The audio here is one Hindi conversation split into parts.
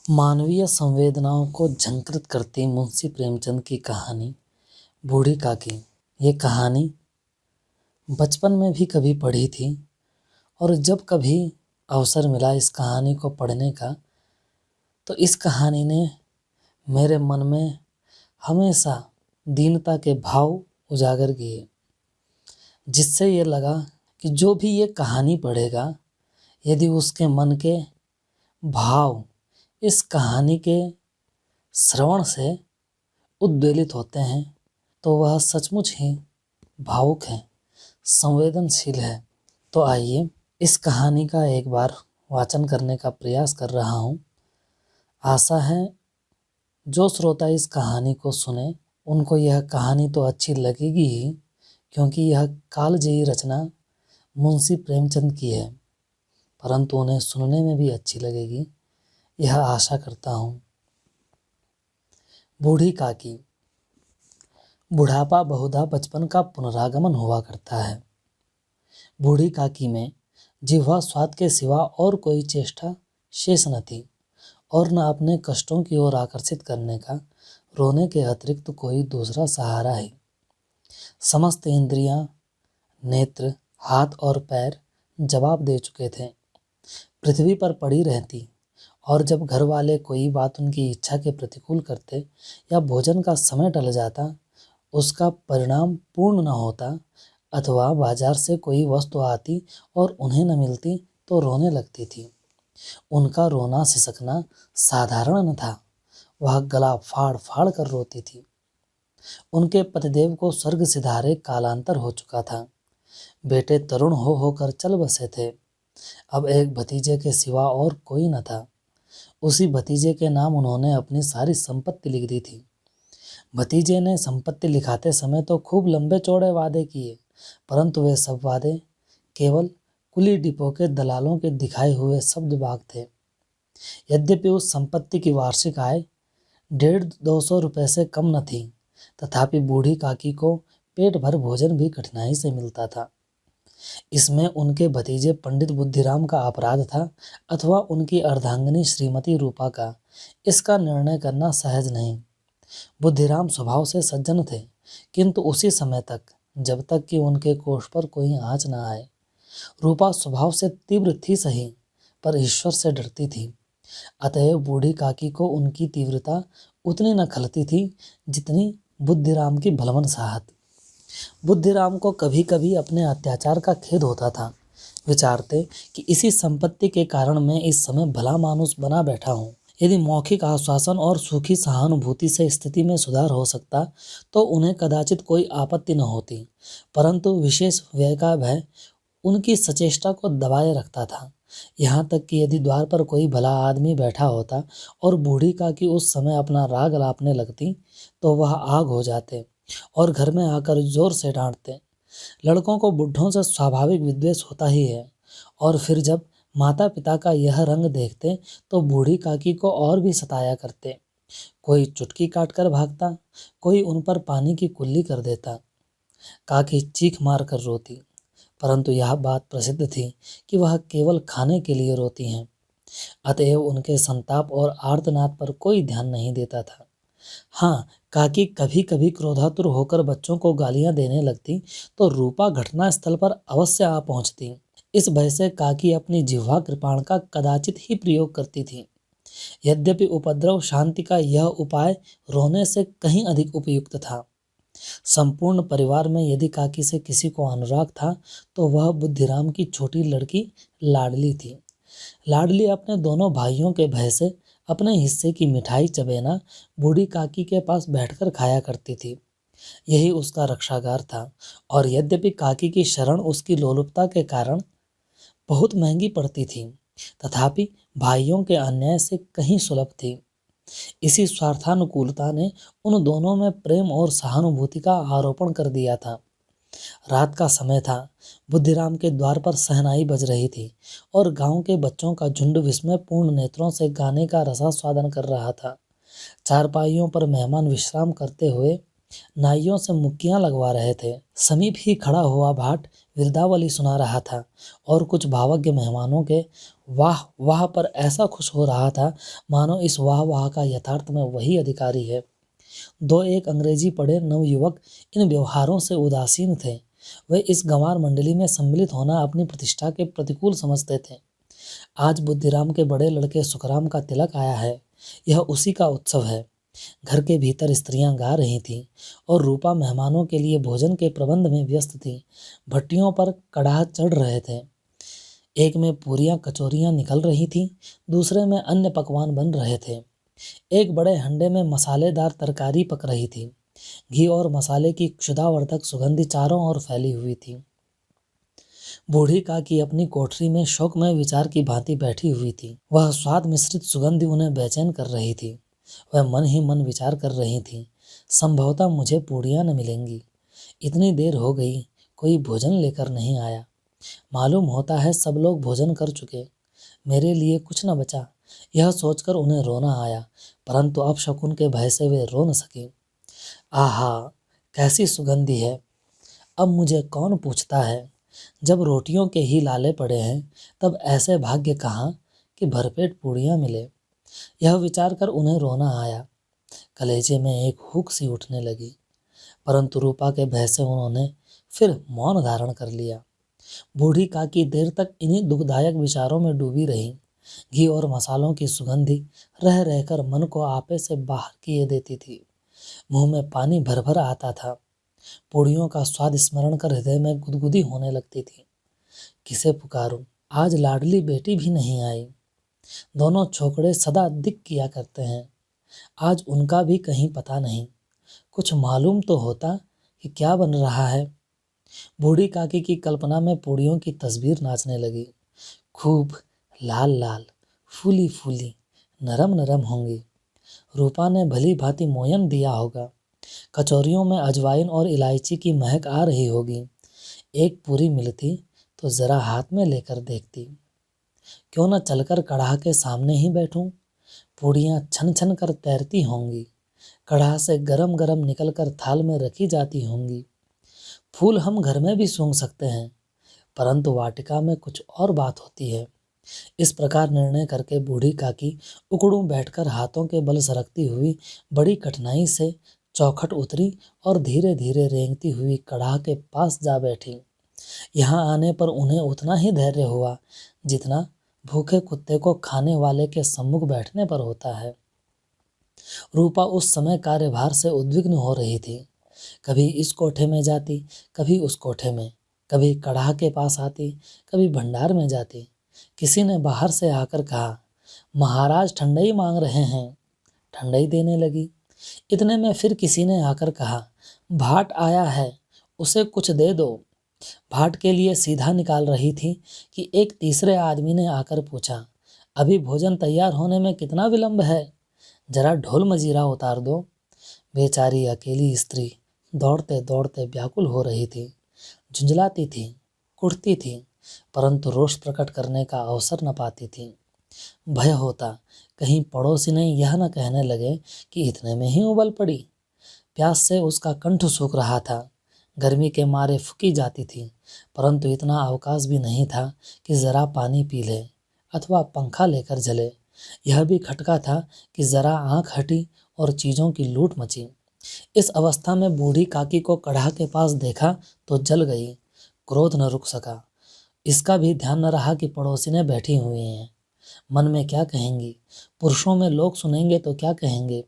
मानवीय संवेदनाओं को झंकृत करती मुंशी प्रेमचंद की कहानी बूढ़ी काकी। ये कहानी बचपन में भी कभी पढ़ी थी और जब कभी अवसर मिला इस कहानी को पढ़ने का तो इस कहानी ने मेरे मन में हमेशा दीनता के भाव उजागर किए, जिससे ये लगा कि जो भी ये कहानी पढ़ेगा यदि उसके मन के भाव इस कहानी के श्रवण से उद्वेलित होते हैं तो वह सचमुच ही भावुक है, संवेदनशील है। तो आइए इस कहानी का एक बार वाचन करने का प्रयास कर रहा हूँ। आशा है जो श्रोता इस कहानी को सुने उनको यह कहानी तो अच्छी लगेगी ही, क्योंकि यह कालजयी रचना मुंशी प्रेमचंद की है, परंतु उन्हें सुनने में भी अच्छी लगेगी, यह आशा करता हूँ। बूढ़ी काकी। बुढ़ापा बहुधा बचपन का पुनरागमन हुआ करता है। बूढ़ी काकी में जिह्वा स्वाद के सिवा और कोई चेष्टा शेष न थी और न अपने कष्टों की ओर आकर्षित करने का रोने के अतिरिक्त कोई दूसरा सहारा है। समस्त इंद्रियां, नेत्र, हाथ और पैर जवाब दे चुके थे। पृथ्वी पर पड़ी रहती और जब घर वाले कोई बात उनकी इच्छा के प्रतिकूल करते या भोजन का समय टल जाता, उसका परिणाम पूर्ण न होता अथवा बाजार से कोई वस्तु आती और उन्हें न मिलती तो रोने लगती थी। उनका रोना सिसकना साधारण न था, वह गला फाड़ फाड़ कर रोती थी। उनके पतिदेव को स्वर्ग सिधारे कालांतर हो चुका था। बेटे तरुण हो होकर चल बसे थे। अब एक भतीजे के सिवा और कोई न था। उसी भतीजे के नाम उन्होंने अपनी सारी संपत्ति लिख दी थी। भतीजे ने संपत्ति लिखाते समय तो खूब लंबे चौड़े वादे किए, परंतु वे सब वादे केवल कुली डिपो के दलालों के दिखाए हुए शब्द बाग थे। यद्यपि उस संपत्ति की वार्षिक आय 150-200 रुपये से कम न थी, तथापि बूढ़ी काकी को पेट भर भोजन भी कठिनाई से मिलता था। इसमें उनके भतीजे पंडित बुद्धिराम का अपराध था अथवा उनकी अर्धांगिनी श्रीमती रूपा का, इसका निर्णय करना सहज नहीं। बुद्धिराम स्वभाव से सज्जन थे, किंतु उसी समय तक जब तक कि उनके कोष पर कोई आँच न आए। रूपा स्वभाव से तीव्र थी सही, पर ईश्वर से डरती थी। अतएव बूढ़ी काकी को उनकी तीव्रता उतनी न खलती थी जितनी बुद्धिराम की भलमन साहत। बुद्धिराम को कभी कभी अपने अत्याचार का खेद होता था। विचारते कि इसी संपत्ति के कारण मैं इस समय भला मानुस बना बैठा हूँ। यदि मौखिक आश्वासन और सूखी सहानुभूति से स्थिति में सुधार हो सकता तो उन्हें कदाचित कोई आपत्ति न होती, परंतु विशेष व्यय का भय उनकी सचेष्टा को दबाए रखता था। यहाँ तक कि यदि द्वार पर कोई भला आदमी बैठा होता और बूढ़ी काकी उस समय अपना राग लापने लगती तो वह आग हो जाते और घर में आकर जोर से डांटते। लड़कों को बुढ़ों से स्वाभाविक विद्वेष होता ही है, और फिर जब माता पिता का यह रंग देखते तो बूढ़ी काकी को और भी सताया करते। कोई चुटकी काट कर भागता, कोई उन पर पानी की कुल्ली कर देता। काकी चीख मार कर रोती, परंतु यह बात प्रसिद्ध थी कि वह केवल खाने के लिए रोती हैं, अतएव उनके संताप और आर्तनाद पर कोई ध्यान नहीं देता था। हाँ, काकी कभी कभी क्रोधातुर होकर बच्चों को गालियां देने लगती तो रूपा घटना स्थल पर अवश्य आ पहुंचती। इस भय से काकी अपनी जिह्वा कृपाण का कदाचित ही प्रयोग करती थी। यद्यपि उपद्रव शांति का यह उपाय रोने से कहीं अधिक उपयुक्त था। संपूर्ण परिवार में यदि काकी से किसी को अनुराग था तो वह बुद्धिराम की छोटी लड़की लाडली थी। लाडली अपने दोनों भाइयों के भय से अपने हिस्से की मिठाई चबेना बूढ़ी काकी के पास बैठकर खाया करती थी। यही उसका रक्षागार था, और यद्यपि काकी की शरण उसकी लोलुपता के कारण बहुत महंगी पड़ती थी, तथापि भाइयों के अन्याय से कहीं सुलभ थी। इसी स्वार्थानुकूलता ने उन दोनों में प्रेम और सहानुभूति का आरोपण कर दिया था। रात का समय था। बुद्धिराम के द्वार पर शहनाई बज रही थी और गांव के बच्चों का झुंड विस्मयपूर्ण नेत्रों से गाने का रसास्वादन कर रहा था। चारपाइयों पर मेहमान विश्राम करते हुए नाइयों से मुक्कियां लगवा रहे थे। समीप ही खड़ा हुआ भाट विरदावली सुना रहा था और कुछ भावज्ञ मेहमानों के वाह वाह पर ऐसा खुश हो रहा था मानो इस वाह वाह का यथार्थ में वही अधिकारी है। दो एक अंग्रेजी पढ़े नवयुवक इन व्यवहारों से उदासीन थे। वे इस गंवार मंडली में सम्मिलित होना अपनी प्रतिष्ठा के प्रतिकूल समझते थे। आज बुद्धिराम के बड़े लड़के सुखराम का तिलक आया है, यह उसी का उत्सव है। घर के भीतर स्त्रियां गा रही थीं और रूपा मेहमानों के लिए भोजन के प्रबंध में व्यस्त थी। भट्टियों पर कड़ाह चढ़ रहे थे। एक में पूरियां कचौरियां निकल रही थीं, दूसरे में अन्य पकवान बन रहे थे। एक बड़े हंडे में मसालेदार तरकारी पक रही थी। घी और मसाले की क्षुधावर्धक सुगंधी चारों ओर फैली हुई थी। बूढ़ी काकी अपनी कोठरी में शोकमय विचार की भांति बैठी हुई थी। वह स्वाद मिश्रित सुगंधी उन्हें बेचैन कर रही थी। वह मन ही मन विचार कर रही थी, संभवतः मुझे पूड़ियाँ न मिलेंगी। इतनी देर हो गई, कोई भोजन लेकर नहीं आया। मालूम होता है सब लोग भोजन कर चुके, मेरे लिए कुछ न बचा। यह सोचकर उन्हें रोना आया, परंतु अपशकुन के भय से वे रो न सके। आहा, कैसी सुगंधी है! अब मुझे कौन पूछता है? जब रोटियों के ही लाले पड़े हैं, तब ऐसे भाग्य कहाँ कि भरपेट पूड़ियाँ मिले। यह विचार कर उन्हें रोना आया। कलेजे में एक हुक सी उठने लगी, परंतु रूपा के भय से उन्होंने फिर मौन धारण कर लिया। बूढ़ी काकी देर तक इन्हीं दुखदायक विचारों में डूबी रही। घी और मसालों की सुगंधी रह रहकर मन को आपे से बाहर किए देती थी। मुंह में पानी भर भर आता था। पूड़ियों का स्वाद स्मरण कर हृदय में गुदगुदी होने लगती थी। किसे पुकारूं? आज लाडली बेटी भी नहीं आई। दोनों छोकरे सदा दिक किया करते हैं, आज उनका भी कहीं पता नहीं। कुछ मालूम तो होता कि क्या बन रहा है। बूढ़ी काकी की कल्पना में पूड़ियों की तस्वीर नाचने लगी। खूब लाल लाल, फूली फूली, नरम नरम होंगी। रूपा ने भली भांति मोयन दिया होगा। कचौरियों में अजवाइन और इलायची की महक आ रही होगी। एक पूरी मिलती तो जरा हाथ में लेकर देखती। क्यों न चलकर कड़ाह के सामने ही बैठूं? पूड़ियाँ छन छन कर तैरती होंगी, कड़ाह से गरम गरम निकलकर थाल में रखी जाती होंगी। फूल हम घर में भी सूंघ सकते हैं, परंतु वाटिका में कुछ और बात होती है। इस प्रकार निर्णय करके बूढ़ी काकी उकड़ू बैठकर हाथों के बल सरकती हुई बड़ी कठिनाई से चौखट उतरी और धीरे धीरे रेंगती हुई कड़ाह के पास जा बैठी। यहाँ आने पर उन्हें उतना ही धैर्य हुआ जितना भूखे कुत्ते को खाने वाले के सम्मुख बैठने पर होता है। रूपा उस समय कार्यभार से उद्विग्न हो रही थी। कभी इस कोठे में जाती, कभी उस कोठे में, कभी कड़ाह के पास आती, कभी भंडार में जाती। किसी ने बाहर से आकर कहा, महाराज ठंडई मांग रहे हैं। ठंडई देने लगी। इतने में फिर किसी ने आकर कहा, भाट आया है, उसे कुछ दे दो। भाट के लिए सीधा निकाल रही थी कि एक तीसरे आदमी ने आकर पूछा, अभी भोजन तैयार होने में कितना विलंब है? जरा ढोल मजीरा उतार दो। बेचारी अकेली स्त्री दौड़ते दौड़ते व्याकुल हो रही थी, झुंझलाती थी, कुढ़ती थी, परंतु रोष प्रकट करने का अवसर न पाती थी। भय होता कहीं पड़ोसी ने यह न कहने लगे कि इतने में ही उबल पड़ी। प्यास से उसका कंठ सूख रहा था, गर्मी के मारे फूकी जाती थी, परंतु इतना अवकाश भी नहीं था कि जरा पानी पी ले अथवा पंखा लेकर जले। यह भी खटका था कि जरा आंख हटी और चीज़ों की लूट मची। इस अवस्था में बूढ़ी काकी को कड़ाह के पास देखा तो जल गई। क्रोध न रुक सका। इसका भी ध्यान न रहा कि पड़ोसी ने बैठी हुई हैं। मन में क्या कहेंगी? पुरुषों में लोग सुनेंगे तो क्या कहेंगे?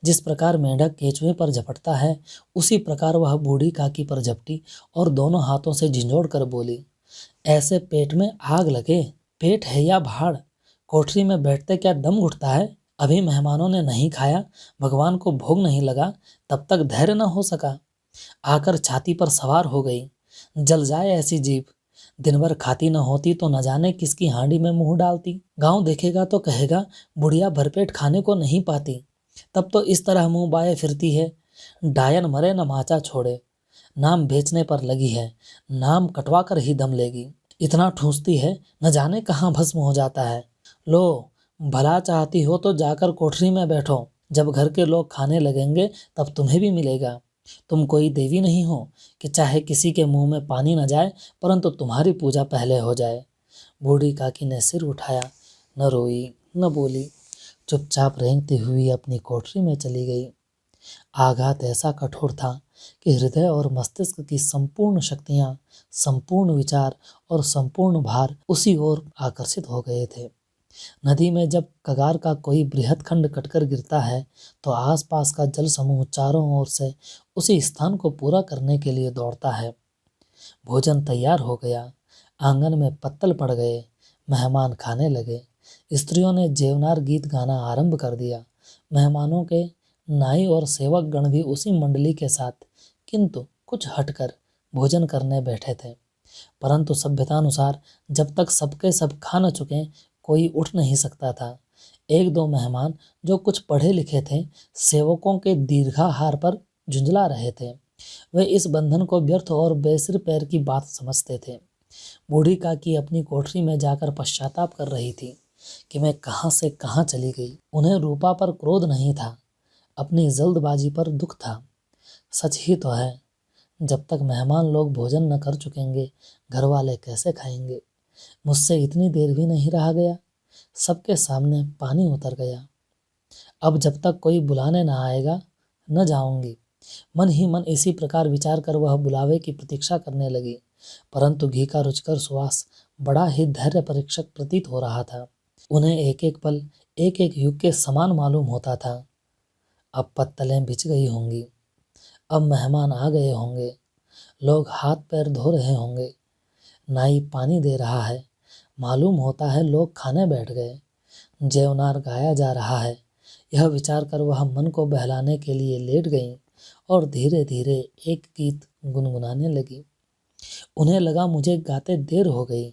जिस प्रकार मेंढक केंचुए पर झपटता है, उसी प्रकार वह बूढ़ी काकी पर झपटी और दोनों हाथों से झिंझोड़ कर बोली, ऐसे पेट में आग लगे। पेट है या भाड़? कोठरी में बैठते क्या दम घुटता है? अभी मेहमानों ने नहीं खाया, भगवान को भोग नहीं लगा, तब तक धैर्य न हो सका। आकर छाती पर सवार हो गई। जल जाए ऐसी जीभ। दिन भर खाती न होती तो न जाने किसकी हांडी में मुंह डालती। गांव देखेगा तो कहेगा बुढ़िया भरपेट खाने को नहीं पाती, तब तो इस तरह मुंह बाए फिरती है। डायन मरे न माचा छोड़े। नाम बेचने पर लगी है, नाम कटवा कर ही दम लेगी। इतना ठूंसती है, न जाने कहाँ भस्म हो जाता है। लो, भला चाहती हो तो जाकर कोठरी में बैठो। जब घर के लोग खाने लगेंगे तब तुम्हें भी मिलेगा। तुम कोई देवी नहीं हो कि चाहे किसी के मुंह में पानी न जाए परंतु तुम्हारी पूजा पहले हो जाए। बूढ़ी काकी ने सिर उठाया, न रोई न बोली, चुपचाप रेंगती हुई अपनी कोठरी में चली गई। आघात ऐसा कठोर था कि हृदय और मस्तिष्क की संपूर्ण शक्तियां, संपूर्ण विचार और संपूर्ण भार उसी ओर आकर्षित हो गए थे। नदी में जब कगार का कोई बृहद खंड कटकर गिरता है तो आसपास का जल समूह चारों ओर से उसी स्थान को पूरा करने के लिए दौड़ता है। भोजन तैयार हो गया, आंगन में पत्तल पड़ गए, मेहमान खाने लगे। स्त्रियों ने जेवनार गीत गाना आरंभ कर दिया। मेहमानों के नाई और सेवक गण भी उसी मंडली के साथ, किंतु कुछ हटकर भोजन करने बैठे थे। परंतु सभ्यतानुसार जब तक सबके सब खा न चुके कोई उठ नहीं सकता था। एक दो मेहमान जो कुछ पढ़े लिखे थे, सेवकों के दीर्घाहार पर झुंझला रहे थे। वे इस बंधन को व्यर्थ और बेसिर पैर की बात समझते थे। बूढ़ी काकी अपनी कोठरी में जाकर पश्चाताप कर रही थी कि मैं कहाँ से कहाँ चली गई। उन्हें रूपा पर क्रोध नहीं था, अपनी जल्दबाजी पर दुख था। सच ही तो है, जब तक मेहमान लोग भोजन न कर चुकेंगे घर वाले कैसे खाएंगे। मुझसे इतनी देर भी नहीं रहा गया, सबके सामने पानी उतर गया। अब जब तक कोई बुलाने न आएगा न जाऊंगी। मन ही मन इसी प्रकार विचार कर वह बुलावे की प्रतीक्षा करने लगी। परंतु घी का रुचकर सुवास बड़ा ही धैर्य परीक्षक प्रतीत हो रहा था। उन्हें एक एक पल एक एक युग के समान मालूम होता था। अब पत्तलें बिछ गई होंगी, अब मेहमान आ गए होंगे, लोग हाथ पैर धो रहे होंगे, नाई पानी दे रहा है, मालूम होता है लोग खाने बैठ गए, जेवनार गाया जा रहा है। यह विचार कर वह मन को बहलाने के लिए लेट गईं और धीरे धीरे एक गीत गुनगुनाने लगी। उन्हें लगा मुझे गाते देर हो गई,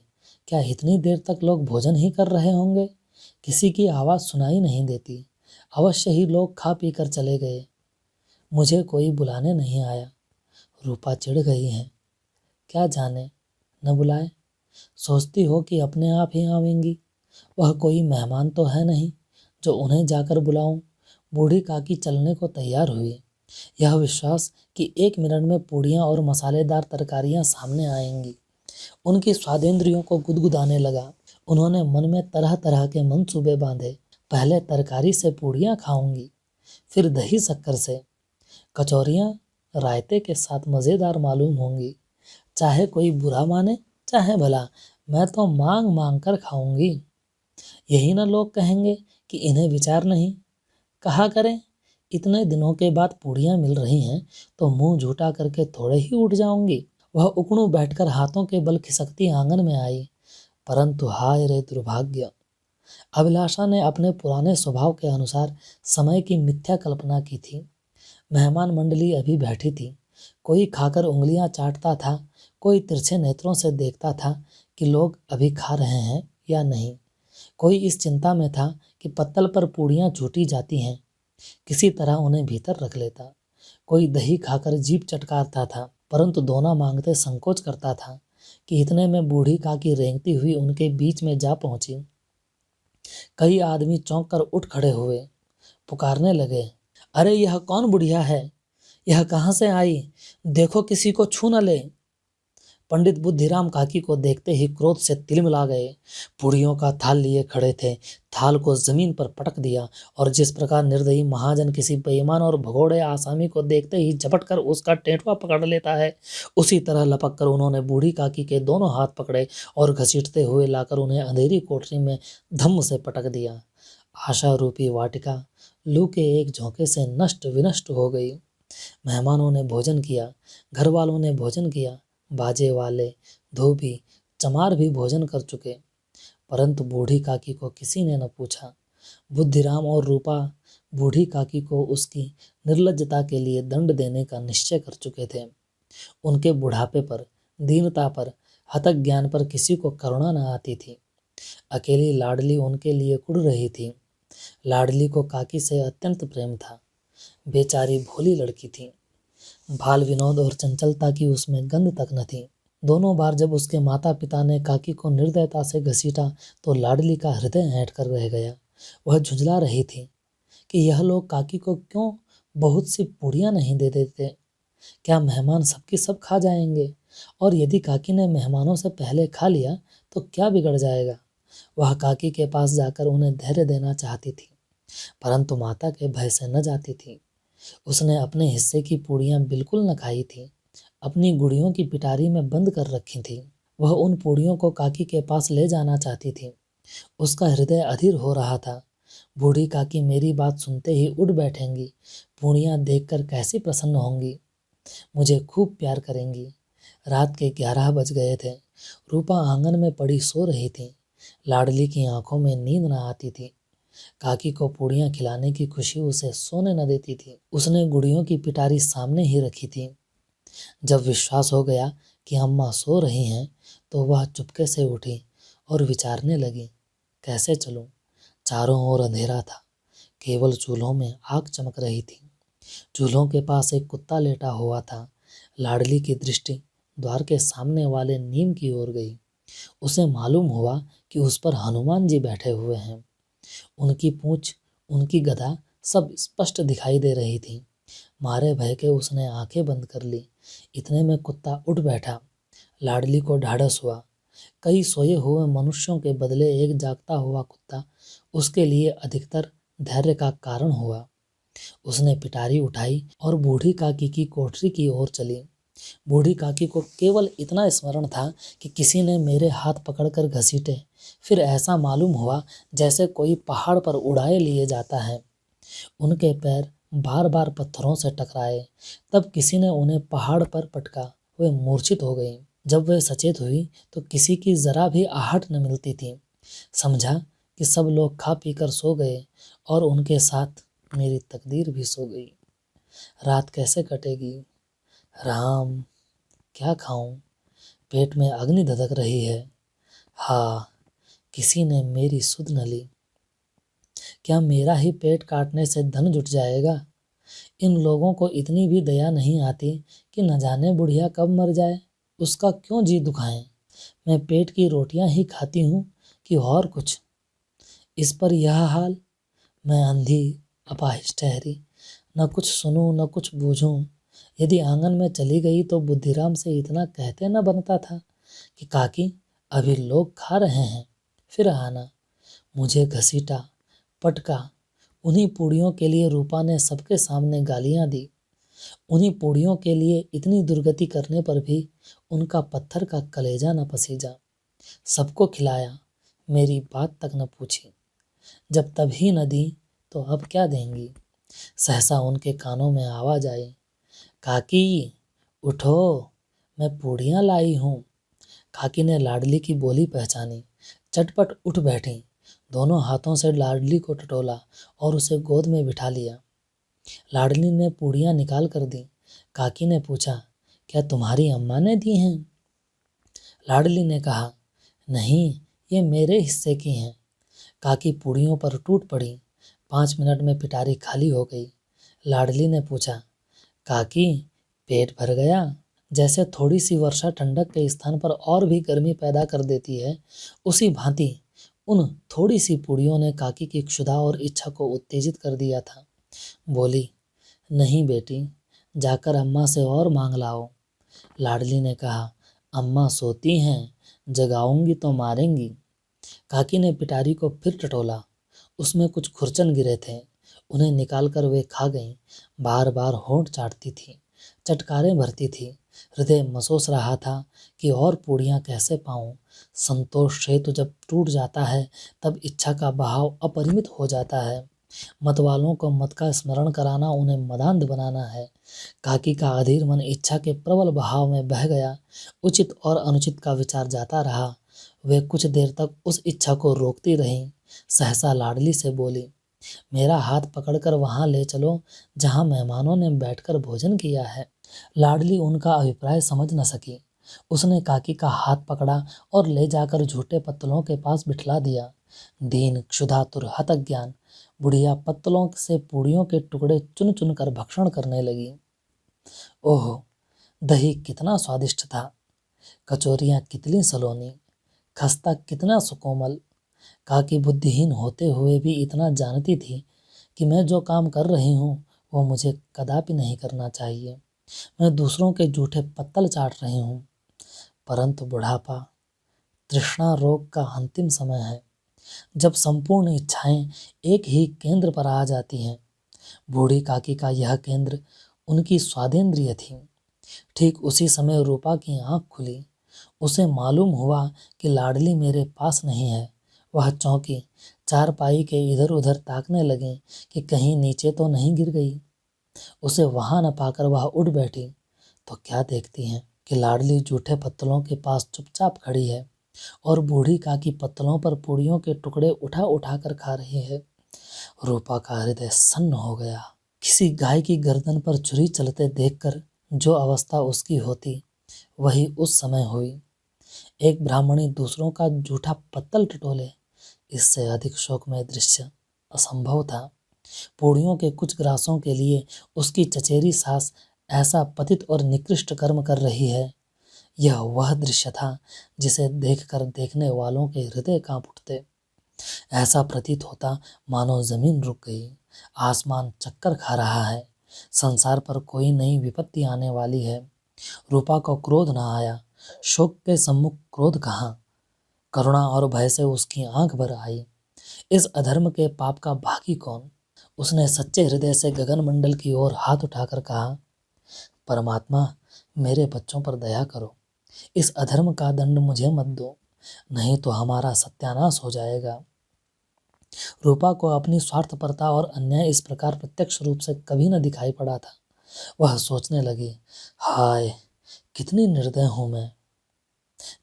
क्या इतनी देर तक लोग भोजन ही कर रहे होंगे। किसी की आवाज़ सुनाई नहीं देती, अवश्य ही लोग खा पी कर चले गए। मुझे कोई बुलाने नहीं आया। रूपा चिढ़ गई हैं, क्या जाने न बुलाए। सोचती हो कि अपने आप ही आवेंगी। वह कोई मेहमान तो है नहीं जो उन्हें जाकर बुलाऊं। बूढ़ी काकी चलने को तैयार हुई। यह विश्वास कि 1 मिनट में पूड़ियाँ और मसालेदार तरकारियाँ सामने आएंगी उनकी स्वादेंद्रियों को गुदगुदाने लगा। उन्होंने मन में तरह तरह के मंसूबे बांधे। पहले तरकारी से पूड़ियाँ खाऊंगी, फिर दही शक्कर से। कचौरियाँ रायते के साथ मज़ेदार मालूम होंगी। चाहे कोई बुरा माने चाहे भला, मैं तो मांग मांग कर खाऊंगी। यही ना लोग कहेंगे कि इन्हें विचार नहीं। कहा करें, इतने दिनों के बाद पूड़ियाँ मिल रही हैं तो मुंह झूठा करके थोड़े ही उठ जाऊंगी। वह उकड़ू बैठकर हाथों के बल खिसकती आंगन में आई। परंतु हाय रे दुर्भाग्य! अभिलाषा ने अपने पुराने स्वभाव के अनुसार समय की मिथ्या कल्पना की थी। मेहमान मंडली अभी बैठी थी। कोई खाकर उंगलियां चाटता था, कोई तिरछे नेत्रों से देखता था कि लोग अभी खा रहे हैं या नहीं। कोई इस चिंता में था कि पत्तल पर पूड़ियाँ छूटी जाती हैं, किसी तरह उन्हें भीतर रख लेता। कोई दही खाकर जीभ चटकारता था, परंतु दोना मांगते संकोच करता था कि इतने में बूढ़ी काकी रेंगती हुई उनके बीच में जा पहुंची। कई आदमी चौंक कर उठ खड़े हुए, पुकारने लगे, अरे यह कौन बुढ़िया है, यह कहाँ से आई, देखो किसी को छू न ले। पंडित बुद्धिराम काकी को देखते ही क्रोध से तिलमिला गए। पूड़ियों का थाल लिए खड़े थे, थाल को जमीन पर पटक दिया और जिस प्रकार निर्दयी महाजन किसी बेईमान और भगोड़े आसामी को देखते ही झपट कर उसका टेंटवा पकड़ लेता है, उसी तरह लपक कर उन्होंने बूढ़ी काकी के दोनों हाथ पकड़े और घसीटते हुए लाकर उन्हें अंधेरी कोठरी में धम्म से पटक दिया। आशा रूपी वाटिका लू के एक झोंके से नष्ट विनष्ट हो गई। मेहमानों ने भोजन किया, घर वालों ने भोजन किया, बाजे वाले, धोबी, चमार भी भोजन कर चुके, परंतु बूढ़ी काकी को किसी ने न पूछा। बुद्धिराम और रूपा बूढ़ी काकी को उसकी निर्लज्जता के लिए दंड देने का निश्चय कर चुके थे। उनके बुढ़ापे पर, दीनता पर, हतक ज्ञान पर किसी को करुणा न आती थी। अकेली लाडली उनके लिए कुढ़ रही थी। लाडली को काकी से अत्यंत प्रेम था। बेचारी भोली लड़की थी, बाल विनोद और चंचलता की उसमें गंध तक न थी। दोनों बार जब उसके माता पिता ने काकी को निर्दयता से घसीटा तो लाडली का हृदय ऐंठ कर रह गया। वह झुंझला रही थी कि यह लोग काकी को क्यों बहुत सी पूड़ियाँ नहीं दे देते। क्या मेहमान सबकी सब खा जाएंगे? और यदि काकी ने मेहमानों से पहले खा लिया तो क्या बिगड़ जाएगा? वह काकी के पास जाकर उन्हें धैर्य देना चाहती थी, परंतु माता के भय से न जाती थी। उसने अपने हिस्से की पूड़ियाँ बिल्कुल न खाई थी, अपनी गुड़ियों की पिटारी में बंद कर रखी थी। वह उन पूड़ियों को काकी के पास ले जाना चाहती थी। उसका हृदय अधीर हो रहा था। बूढ़ी काकी मेरी बात सुनते ही उठ बैठेंगी, पूड़ियाँ देखकर कैसी प्रसन्न होंगी, मुझे खूब प्यार करेंगी। रात के 11 बज गए थे। रूपा आंगन में पड़ी सो रही थी। लाडली की आंखों में नींद न आती थी। काकी को पूड़ियाँ खिलाने की खुशी उसे सोने न देती थी। उसने गुड़ियों की पिटारी सामने ही रखी थी। जब विश्वास हो गया कि अम्मा सो रही हैं, तो वह चुपके से उठी और विचारने लगी, कैसे चलूं? चारों ओर अंधेरा था, केवल चूल्हों में आग चमक रही थी। चूल्हों के पास एक कुत्ता लेटा हुआ था। लाडली की दृष्टि द्वार के सामने वाले नीम की ओर गई। उसे मालूम हुआ कि उस पर हनुमान जी बैठे हुए हैं। उनकी पूंछ, उनकी गदा सब स्पष्ट दिखाई दे रही थी। मारे भय के उसने आंखें बंद कर ली। इतने में कुत्ता उठ बैठा। लाडली को ढाढ़स हुआ। कई सोए हुए मनुष्यों के बदले एक जागता हुआ कुत्ता उसके लिए अधिकतर धैर्य का कारण हुआ। उसने पिटारी उठाई और बूढ़ी काकी की कोठरी की ओर चली। बूढ़ी काकी को केवल इतना स्मरण था कि किसी ने मेरे हाथ पकड़कर घसीटे। फिर ऐसा मालूम हुआ जैसे कोई पहाड़ पर उड़ाए लिए जाता है। उनके पैर बार बार पत्थरों से टकराए। तब किसी ने उन्हें पहाड़ पर पटका। वे मूर्छित हो गई। जब वे सचेत हुई तो किसी की जरा भी आहट न मिलती थी। समझा कि सब लोग खा पीकर सो गए और उनके साथ मेरी तकदीर भी सो गई। रात कैसे कटेगी? राम, क्या खाऊं? पेट में अग्नि धधक रही है। हाँ, किसी ने मेरी सुध न ली। क्या मेरा ही पेट काटने से धन जुट जाएगा? इन लोगों को इतनी भी दया नहीं आती कि न जाने बुढ़िया कब मर जाए, उसका क्यों जी दुखाएं। मैं पेट की रोटियां ही खाती हूँ कि और कुछ। इस पर यह हाल, मैं अंधी अपाहिज ठहरी, न कुछ सुनूं न कुछ बूझूं। यदि आंगन में चली गई तो बुद्धिराम से इतना कहते न बनता था कि काकी, अभी लोग खा रहे हैं, फिर आना। मुझे घसीटा, पटका। उन्हीं पूड़ियों के लिए रूपा ने सबके सामने गालियां दी। उन्हीं पूड़ियों के लिए इतनी दुर्गति करने पर भी उनका पत्थर का कलेजा न पसीजा। सबको खिलाया, मेरी बात तक न पूछी। जब तभी न दी तो अब क्या देंगी? सहसा उनके कानों में आवाज आई, काकी उठो, मैं पूड़ियाँ लाई हूँ। काकी ने लाडली की बोली पहचानी। चटपट उठ बैठी। दोनों हाथों से लाडली को टटोला और उसे गोद में बिठा लिया। लाडली ने पूड़ियाँ निकाल कर दी। काकी ने पूछा, क्या तुम्हारी अम्मा ने दी हैं? लाडली ने कहा, नहीं, ये मेरे हिस्से की हैं। काकी पूड़ियों पर टूट पड़ी। 5 मिनट में पिटारी खाली हो गई। लाडली ने पूछा, काकी, पेट भर गया? जैसे थोड़ी सी वर्षा ठंडक के स्थान पर और भी गर्मी पैदा कर देती है, उसी भांति उन थोड़ी सी पूड़ियों ने काकी की क्षुधा और इच्छा को उत्तेजित कर दिया था। बोली, नहीं बेटी, जाकर अम्मा से और मांग लाओ। लाडली ने कहा, अम्मा सोती हैं, जगाऊंगी तो मारेंगी। काकी ने पिटारी को फिर टटोला। उसमें कुछ खुरचन गिरे थे। उन्हें निकालकर वे खा गईं। बार बार होंठ चाटती थी, चटकारें भरती थी। हृदय मसोस रहा था कि और पूड़ियाँ कैसे पाऊं। संतोष सेतु जब टूट जाता है तब इच्छा का बहाव अपरिमित हो जाता है। मत वालों को मत का स्मरण कराना उन्हें मदांध बनाना है। काकी का अधीर मन इच्छा के प्रबल बहाव में बह गया। उचित और अनुचित का विचार जाता रहा। वे कुछ देर तक उस इच्छा को रोकती रहीं। सहसा लाडली से बोली, मेरा हाथ पकड़कर वहां ले चलो जहां मेहमानों ने बैठकर भोजन किया है। लाडली उनका अभिप्राय समझ न सकी। उसने काकी का हाथ पकड़ा और ले जाकर झूठे पत्तलों के पास बिठला दिया। दीन क्षुधातुर हतज्ञान बुढ़िया पत्तलों से पूड़ियों के टुकड़े चुन चुन कर भक्षण करने लगी। ओह, दही कितना स्वादिष्ट था, कचौरियाँ कितनी सलोनी, खस्ता कितना सुकोमल। काकी बुद्धिहीन होते हुए भी इतना जानती थी कि मैं जो काम कर रही हूँ वो मुझे कदापि नहीं करना चाहिए। मैं दूसरों के जूठे पत्तल चाट रही हूँ, परंतु बुढ़ापा तृष्णा रोग का अंतिम समय है, जब संपूर्ण इच्छाएं एक ही केंद्र पर आ जाती हैं। बूढ़ी काकी का यह केंद्र उनकी स्वादेंद्रिय थी। ठीक उसी समय रूपा की आंख खुली। उसे मालूम हुआ कि लाडली मेरे पास नहीं है। वह चौंकी, चारपाई के इधर उधर ताकने लगी कि कहीं नीचे तो नहीं गिर गई। उसे वहां न पाकर वह उठ बैठी तो क्या देखती हैं कि लाडली जूठे पत्तलों के पास चुपचाप खड़ी है और बूढ़ी काकी पत्तलों पर पूड़ियों के टुकड़े उठा उठा कर खा रही है। रूपा का हृदय सन्न हो गया। किसी गाय की गर्दन पर छुरी चलते देखकर जो अवस्था उसकी होती, वही उस समय हुई। एक ब्राह्मणी दूसरों का जूठा पत्तल टटोले, इससे अधिक शोकमय दृश्य असंभव था। पूड़ियों के कुछ ग्रासों के लिए उसकी चचेरी सास ऐसा पतित और निकृष्ट कर्म कर रही है, यह वह दृश्य था जिसे देखकर देखने वालों के हृदय कांप उठते। ऐसा प्रतीत होता मानो जमीन रुक गई, आसमान चक्कर खा रहा है, संसार पर कोई नई विपत्ति आने वाली है। रूपा को क्रोध न आया। शोक के सम्मुख क्रोध कहाँ, करुणा और भय से उसकी आंख भर आई। इस अधर्म के पाप का भागी कौन? उसने सच्चे हृदय से गगन मंडल की ओर हाथ उठाकर कहा, परमात्मा, मेरे बच्चों पर दया करो। इस अधर्म का दंड मुझे मत दो, नहीं तो हमारा सत्यानाश हो जाएगा। रूपा को अपनी स्वार्थपरता और अन्याय इस प्रकार प्रत्यक्ष रूप से कभी न दिखाई पड़ा था। वह सोचने लगी, हाय, कितनी निर्दय हूं मैं।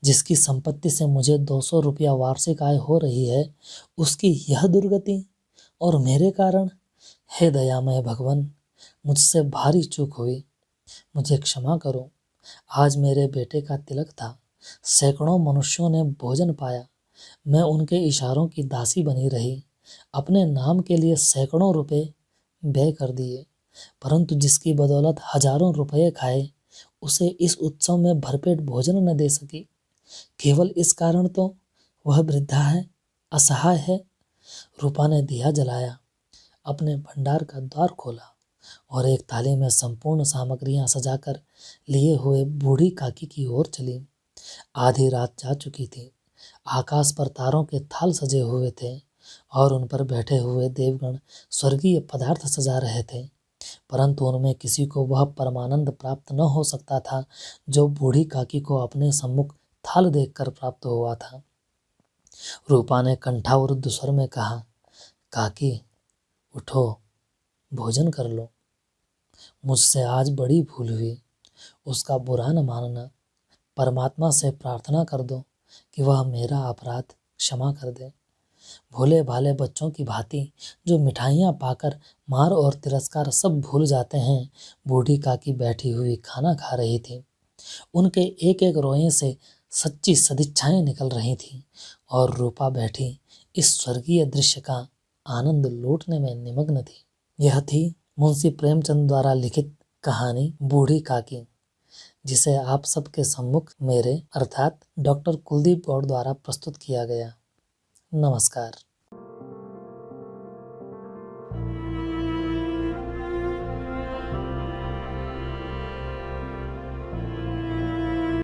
जिसकी संपत्ति से मुझे 200 रुपया वार्षिक आय हो रही है, उसकी यह दुर्गति, और मेरे कारण। हे दयामय भगवान, मुझसे भारी चूक हुई, मुझे क्षमा करो। आज मेरे बेटे का तिलक था। सैकड़ों मनुष्यों ने भोजन पाया, मैं उनके इशारों की दासी बनी रही, अपने नाम के लिए सैकड़ों रुपए व्यय कर दिए, परंतु जिसकी बदौलत हजारों रुपए खाए, उसे इस उत्सव में भरपेट भोजन न दे सकी। केवल इस कारण तो वह वृद्धा है, असहाय है। रूपा ने दिया जलाया, अपने भंडार का द्वार खोला और एक थाली में संपूर्ण सामग्रियां सजाकर लिए हुए बूढ़ी काकी की ओर चली। आधी रात जा चुकी थी। आकाश पर तारों के थाल सजे हुए थे और उन पर बैठे हुए देवगण स्वर्गीय पदार्थ सजा रहे थे, परंतु उनमें किसी को वह परमानंद प्राप्त न हो सकता था जो बूढ़ी काकी को अपने सम्मुख थाल देखकर प्राप्त हुआ था। रूपा ने कंठावरुद्ध स्वर में कहा, काकी, उठो, भोजन कर लो। मुझसे आज बड़ी भूल हुई, उसका बुरा न मानना। परमात्मा से प्रार्थना कर दो कि वह मेरा अपराध क्षमा कर दे। भोले भाले बच्चों की भांति जो मिठाइयाँ पाकर मार और तिरस्कार सब भूल जाते हैं, बूढ़ी काकी बैठी हुई खाना खा रही थी। उनके एक एक रोए से सच्ची सदिच्छाएं निकल रही थीं और रूपा बैठी इस स्वर्गीय दृश्य का आनंद लूटने में निमग्न थी। यह थी मुंशी प्रेमचंद द्वारा लिखित कहानी बूढ़ी काकी, जिसे आप सबके सम्मुख मेरे अर्थात डॉक्टर कुलदीप गौड़ द्वारा प्रस्तुत किया गया। नमस्कार।